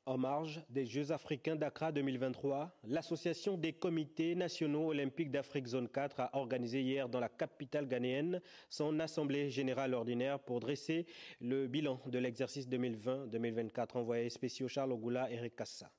En marge des Jeux africains d'Accra 2023, l'Association des comités nationaux olympiques d'Afrique Zone 4 a organisé hier dans la capitale ghanéenne son assemblée générale ordinaire pour dresser le bilan de l'exercice 2020-2024. Envoyé spéciaux Charles Ogoula et Eric Kassa.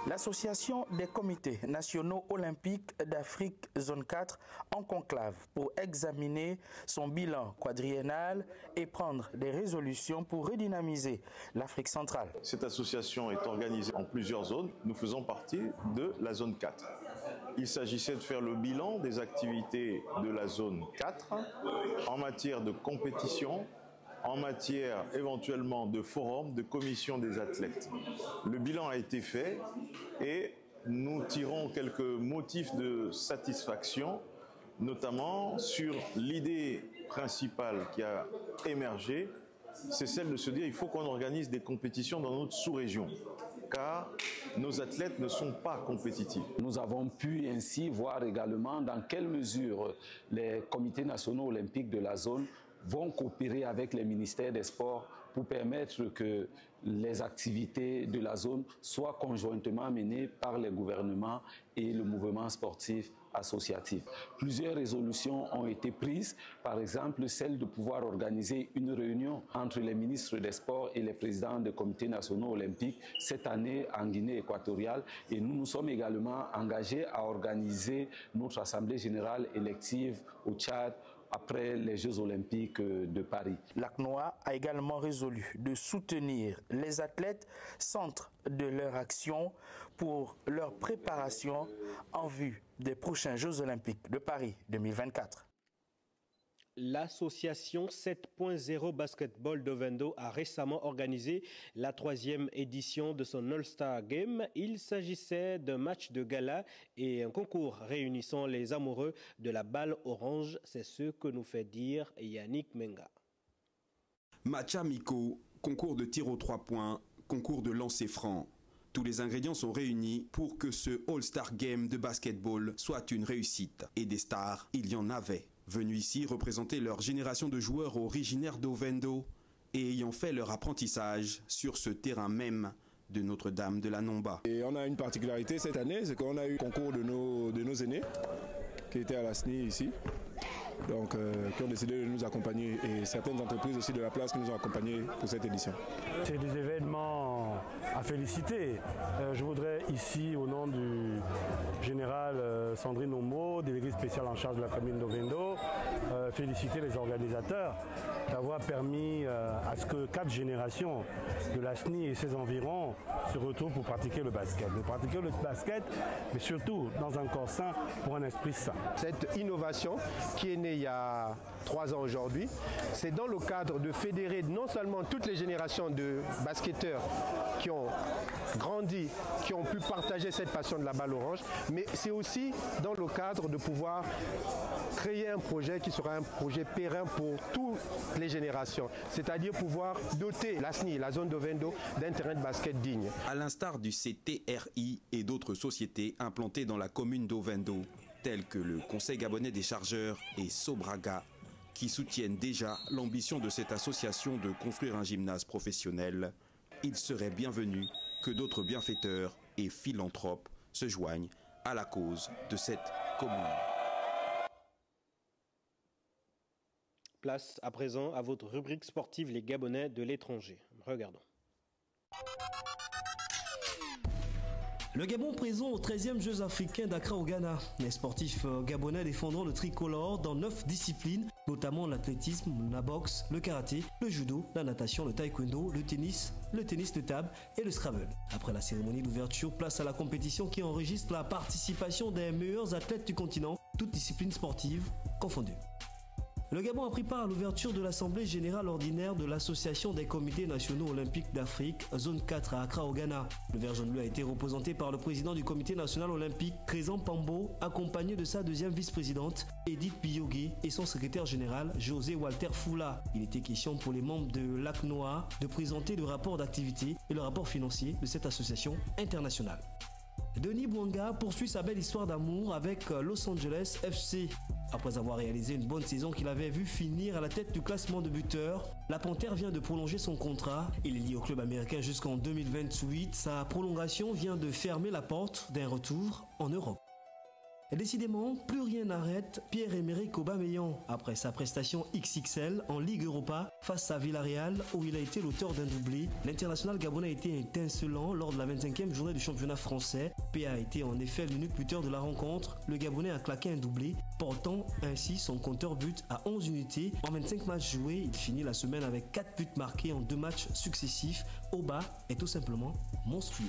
L'Association des comités nationaux olympiques d'Afrique Zone 4 en conclave pour examiner son bilan quadriennal et prendre des résolutions pour redynamiser l'Afrique centrale. Cette association est organisée en plusieurs zones. Nous faisons partie de la zone 4. Il s'agissait de faire le bilan des activités de la zone 4 en matière de compétition, en matière éventuellement de forum, de commission des athlètes. Le bilan a été fait et nous tirons quelques motifs de satisfaction, notamment sur l'idée principale qui a émergé, c'est celle de se dire qu'il faut qu'on organise des compétitions dans notre sous-région, car nos athlètes ne sont pas compétitifs. Nous avons pu ainsi voir également dans quelle mesure les comités nationaux olympiques de la zone vont coopérer avec les ministères des Sports pour permettre que les activités de la zone soient conjointement menées par les gouvernements et le mouvement sportif associatif. Plusieurs résolutions ont été prises, par exemple celle de pouvoir organiser une réunion entre les ministres des Sports et les présidents des comités nationaux olympiques cette année en Guinée équatoriale, et nous nous sommes également engagés à organiser notre assemblée générale élective au Tchad après les Jeux olympiques de Paris. L'ACNOA a également résolu de soutenir les athlètes, centre de leur action pour leur préparation en vue des prochains Jeux olympiques de Paris 2024. L'association 7.0 Basketball d'Ovendo a récemment organisé la 3e édition de son All-Star Game. Il s'agissait d'un match de gala et un concours réunissant les amoureux de la balle orange. C'est ce que nous fait dire Yannick Menga. Match amicaux, concours de tir aux 3 points, concours de lancer franc. Tous les ingrédients sont réunis pour que ce All-Star Game de basketball soit une réussite. Et des stars, il y en avait. Venus ici représenter leur génération de joueurs originaires d'Ovendo et ayant fait leur apprentissage sur ce terrain même de Notre-Dame de la Nomba. Et on a une particularité cette année, c'est qu'on a eu le concours de nos aînés qui étaient à la SNI ici, donc qui ont décidé de nous accompagner, et certaines entreprises aussi de la place qui nous ont accompagnés pour cette édition. C'est des événements à féliciter. Je voudrais ici, au nom du général Sandrine Omo, délégué spécial en charge de la commune d'Ovendo, féliciter les organisateurs d'avoir permis à ce que 4 générations de la SNI et ses environs se retrouvent pour pratiquer le basket. Pour pratiquer le basket, mais surtout dans un corps sain pour un esprit sain. Cette innovation qui est née il y a 3 ans aujourd'hui, c'est dans le cadre de fédérer non seulement toutes les générations de basketteurs qui ont grandi, qui ont pu partager cette passion de la balle orange, mais c'est aussi dans le cadre de pouvoir créer un projet qui sera un projet périn pour toutes les générations, c'est-à-dire pouvoir doter la SNI, la zone d'Ovendo, d'un terrain de basket digne. À l'instar du CTRI et d'autres sociétés implantées dans la commune d'Ovendo, telles que le Conseil gabonais des chargeurs et Sobraga, qui soutiennent déjà l'ambition de cette association de construire un gymnase professionnel, il serait bienvenu que d'autres bienfaiteurs et philanthropes se joignent à la cause de cette commune. Place à présent à votre rubrique sportive, les Gabonais de l'étranger. Regardons. Le Gabon présent aux 13e Jeux africains d'Accra au Ghana. Les sportifs gabonais défendront le tricolore dans 9 disciplines, notamment l'athlétisme, la boxe, le karaté, le judo, la natation, le taekwondo, le tennis de table et le Scrabble. Après la cérémonie d'ouverture, place à la compétition qui enregistre la participation des meilleurs athlètes du continent, toutes disciplines sportives confondues. Le Gabon a pris part à l'ouverture de l'Assemblée générale ordinaire de l'Association des comités nationaux olympiques d'Afrique, zone 4 à Accra au Ghana. Le vert jaune bleu a été représenté par le président du comité national olympique, Crézan Pambo, accompagné de sa deuxième vice-présidente, Edith Biyogué, et son secrétaire général, José Walter Foula. Il était question pour les membres de l'ACNOA de présenter le rapport d'activité et le rapport financier de cette association internationale. Denis Bouanga poursuit sa belle histoire d'amour avec Los Angeles FC. Après avoir réalisé une bonne saison qu'il avait vu finir à la tête du classement de buteurs, la Panthère vient de prolonger son contrat. Il est lié au club américain jusqu'en 2028. Sa prolongation vient de fermer la porte d'un retour en Europe. Et décidément, plus rien n'arrête Pierre-Emerick Aubameyang après sa prestation XXL en Ligue Europa face à Villarreal où il a été l'auteur d'un doublé. L'international gabonais a été étincelant lors de la 25e journée du championnat français. P a été en effet l'unique buteur de la rencontre. Le Gabonais a claqué un doublé, portant ainsi son compteur but à 11 unités. En 25 matchs joués, il finit la semaine avec 4 buts marqués en 2 matchs successifs. Auba est tout simplement monstrueux.